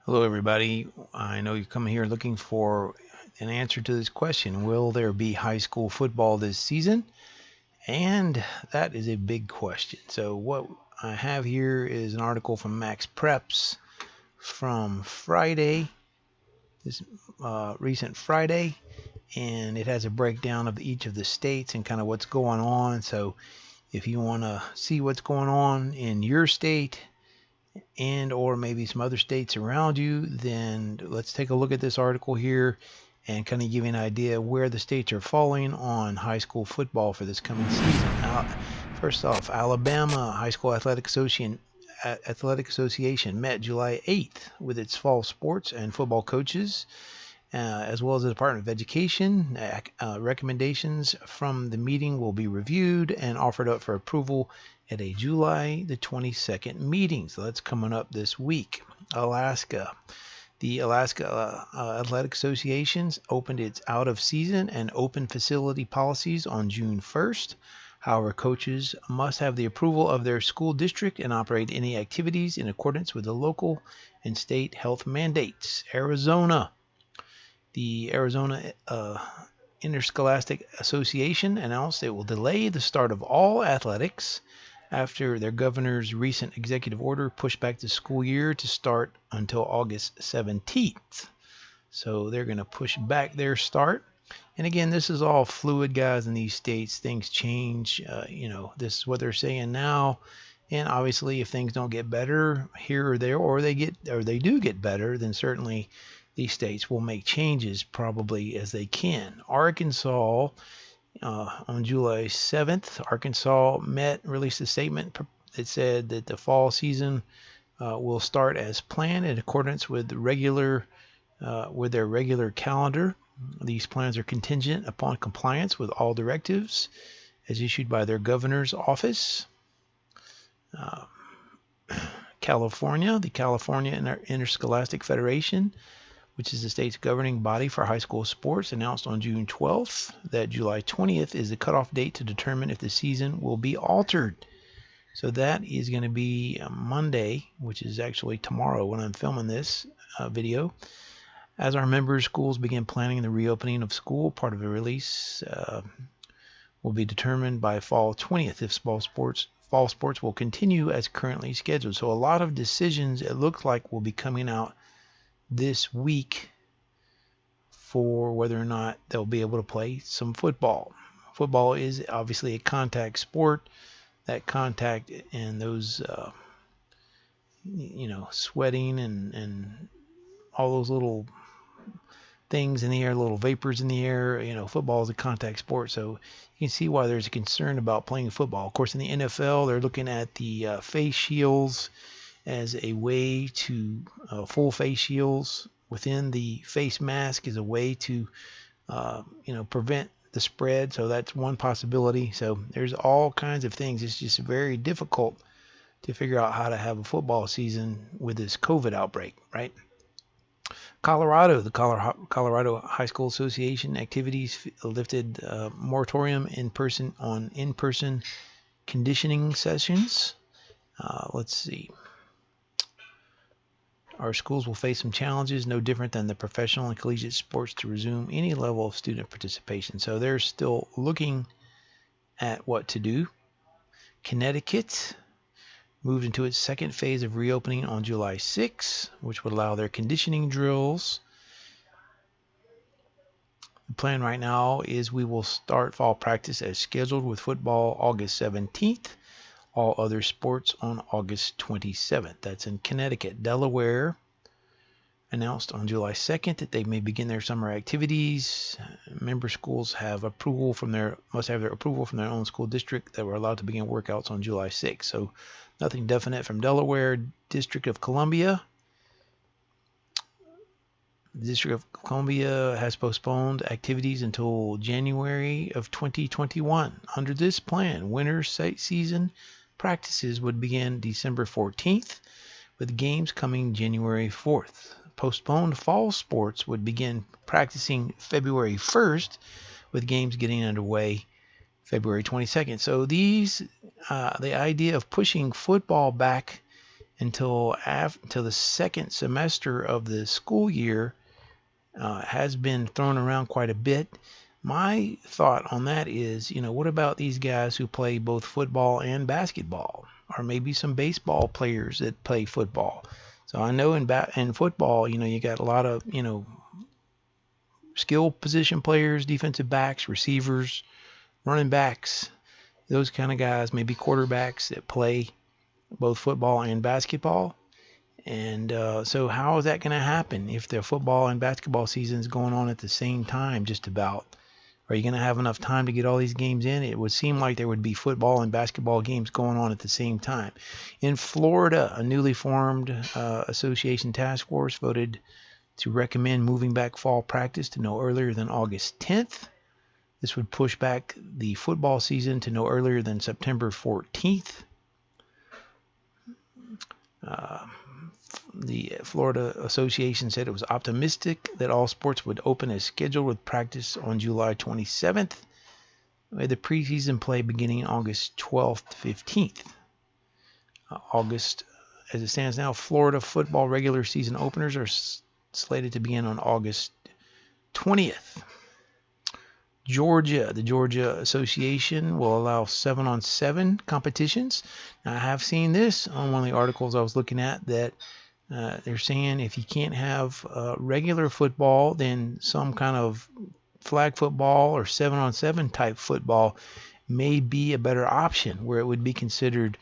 Hello, everybody. I know you're coming here looking for an answer to this question. Will there be high school football this season? And that is a big question. So, what I have here is an article from Max Preps from Friday, this recent Friday, and it has a breakdown of each of the states and kind of what's going on. So, if you want to see what's going on in your state, and or maybe some other states around you, then let's take a look at this article here and kind of give you an idea where the states are falling on high school football for this coming season. First off, Alabama High School Athletic Association met July 8th with its fall sports and football coaches, as well as the Department of Education. Recommendations from the meeting will be reviewed and offered up for approval at a July the 22nd meeting. So that's coming up this week. Alaska. The Alaska Athletic Associations opened its out-of-season and open facility policies on June 1st. However, coaches must have the approval of their school district and operate any activities in accordance with the local and state health mandates. Arizona. The Arizona Interscholastic Association announced it will delay the start of all athletics after their governor's recent executive order pushed back the school year to start until August 17th. So they're going to push back their start. And again, this is all fluid, guys, in these states. Things change. This is what they're saying now. And obviously, if things don't get better here or there, or they do get better, then certainly these states will make changes probably as they can. Arkansas, on July 7th, Arkansas released a statement that said that the fall season will start as planned in accordance with their regular calendar. These plans are contingent upon compliance with all directives as issued by their governor's office. California, the California Interscholastic Federation, which is the state's governing body for high school sports, announced on June 12th that July 20th is the cutoff date to determine if the season will be altered. So that is going to be Monday, which is actually tomorrow when I'm filming this video. As our members' schools begin planning the reopening of school, part of the release will be determined by fall 20th if fall sports will continue as currently scheduled. So a lot of decisions, it looks like, will be coming out this week for whether or not they'll be able to play some football. Football is obviously a contact sport. That contact and those, sweating and all those little things in the air, little vapors in the air. Football is a contact sport, so you can see why there's a concern about playing football. Of course, in the NFL, they're looking at the face shields as a way to full face shields within the face mask is a way to prevent the spread. So that's one possibility. So there's all kinds of things. It's just very difficult to figure out how to have a football season with this COVID outbreak, right? Colorado, the Colorado High School Association activities lifted moratorium on in-person conditioning sessions. Let's see. Our schools will face some challenges, no different than the professional and collegiate sports, to resume any level of student participation. So they're still looking at what to do. Connecticut moved into its second phase of reopening on July 6, which would allow their conditioning drills. The plan right now is we will start fall practice as scheduled with football August 17th. All other sports on August 27th. That's in Connecticut. Delaware announced on July 2nd that they may begin their summer activities. Member schools must have their approval from their own school district that were allowed to begin workouts on July 6th. So nothing definite from Delaware. District of Columbia. The District of Columbia has postponed activities until January of 2021. Under this plan, winter season practices would begin December 14th, with games coming January 4th. Postponed fall sports would begin practicing February 1st, with games getting underway February 22nd. So the idea of pushing football back until the second semester of the school year has been thrown around quite a bit. My thought on that is, what about these guys who play both football and basketball, or maybe some baseball players that play football? So I know in football, you got a lot of, skill position players, defensive backs, receivers, running backs, those kind of guys, maybe quarterbacks that play both football and basketball. And so how is that going to happen if the football and basketball season is going on at the same time, just about? Are you going to have enough time to get all these games in? It would seem like there would be football and basketball games going on at the same time. In Florida, a newly formed association task force voted to recommend moving back fall practice to no earlier than August 10th. This would push back the football season to no earlier than September 14th. The Florida Association said it was optimistic that all sports would open as scheduled, with practice on July 27th, with the preseason play beginning August 12th to 15th. August, as it stands now, Florida football regular season openers are slated to begin on August 20th. Georgia, the Georgia Association will allow 7-on-7 competitions. Now, I have seen this on one of the articles I was looking at, that they're saying if you can't have regular football, then some kind of flag football or 7-on-7 type football may be a better option, where it would be considered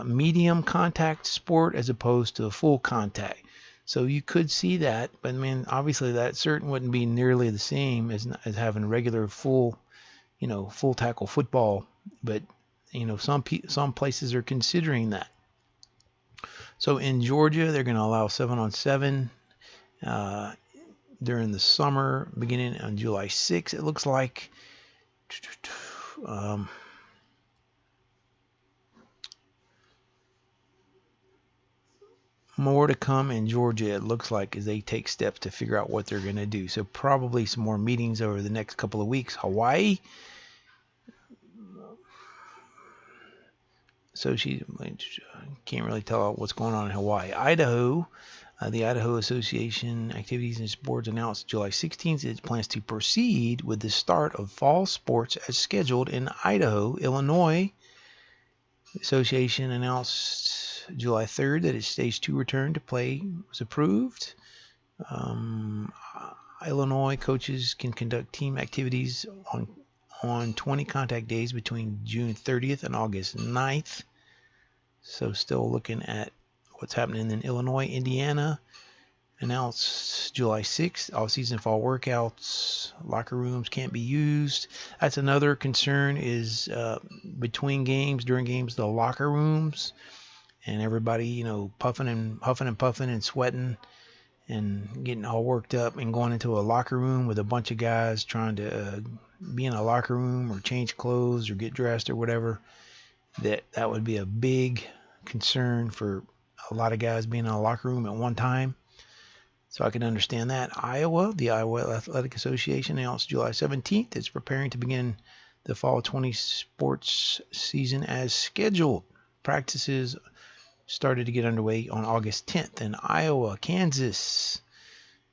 medium contact sport as opposed to full contact. So you could see that, but I mean, obviously that certainly wouldn't be nearly the same as having regular full tackle football. But some places are considering that. So in Georgia, they're going to allow 7-on-7 during the summer, beginning on July 6th. It looks like. More to come in Georgia, it looks like, as they take steps to figure out what they're going to do. So probably some more meetings over the next couple of weeks. Hawaii. So she can't really tell what's going on in Hawaii. Idaho. The Idaho Association Activities and Sports announced July 16th it plans to proceed with the start of fall sports as scheduled in Idaho. Illinois Association announced July 3rd that its Stage 2 return to play was approved. Illinois coaches can conduct team activities on 20 contact days between June 30th and August 9th. So still looking at what's happening in Illinois. Indiana announced July 6th, off-season fall workouts, locker rooms can't be used. That's another concern, is between games, during games, the locker rooms, and everybody, huffing and puffing and sweating and getting all worked up and going into a locker room with a bunch of guys trying to be in a locker room or change clothes or get dressed or whatever. That would be a big concern for a lot of guys being in a locker room at one time. So I can understand that. Iowa, the Iowa Athletic Association announced July 17th it's preparing to begin the fall 20 sports season as scheduled. Practices started to get underway on August 10th. In Iowa, Kansas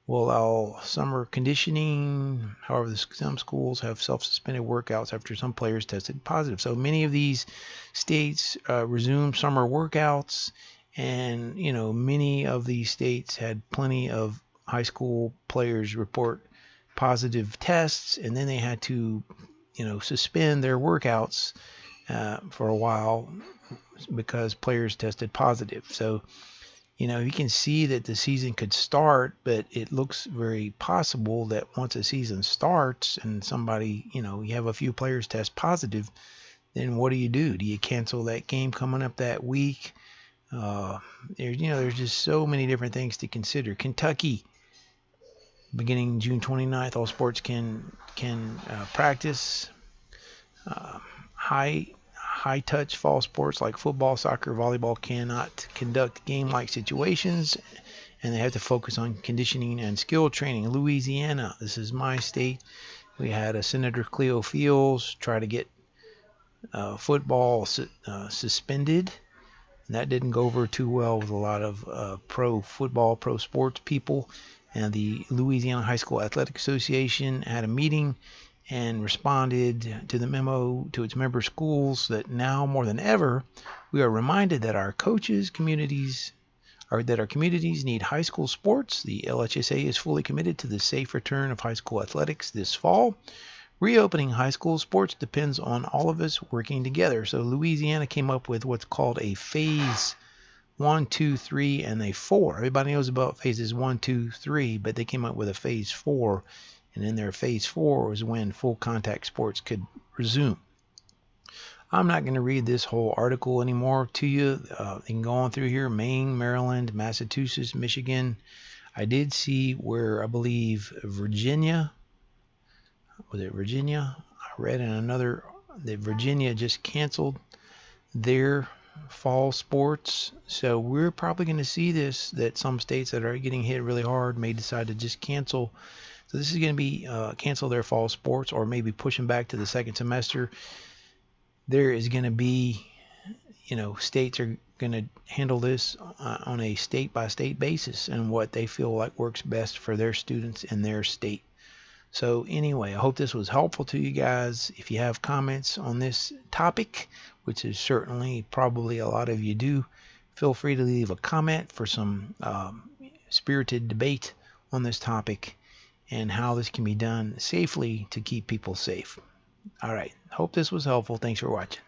will allow summer conditioning. However, some schools have self-suspended workouts after some players tested positive. So many of these states resumed summer workouts. And, many of these states had plenty of high school players report positive tests, and then they had to, suspend their workouts for a while because players tested positive. So, you can see that the season could start, but it looks very possible that once a season starts and somebody, you have a few players test positive, then what do you do? Do you cancel that game coming up that week? There's just so many different things to consider. Kentucky, beginning June 29th, all sports can practice. High touch fall sports like football, soccer, volleyball cannot conduct game-like situations, and they have to focus on conditioning and skill training. Louisiana, this is my state. We had a Senator Cleo Fields try to get football suspended. and that didn't go over too well with a lot of pro football, pro sports people. And the Louisiana High School Athletic Association had a meeting and responded to the memo to its member schools that now more than ever, we are reminded that our communities need high school sports. The LHSA is fully committed to the safe return of high school athletics this fall. Reopening high school sports depends on all of us working together. So Louisiana came up with what's called a phase 1, 2, 3, and a 4. Everybody knows about phases 1, 2, 3, but they came up with a phase 4. And in their phase 4 was when full contact sports could resume. I'm not going to read this whole article anymore to you. You can go on through here: Maine, Maryland, Massachusetts, Michigan. I did see where I believe Virginia, was it Virginia? I read in another that Virginia just canceled their fall sports. So we're probably going to see this, that some states that are getting hit really hard may decide to just cancel. So this is going to be cancel their fall sports, or maybe pushing back to the second semester. There is going to be, states are going to handle this on a state by state basis and what they feel like works best for their students in their state. So anyway, I hope this was helpful to you guys. If you have comments on this topic, which is certainly probably a lot of you do, feel free to leave a comment for some spirited debate on this topic and how this can be done safely to keep people safe. All right. Hope this was helpful. Thanks for watching.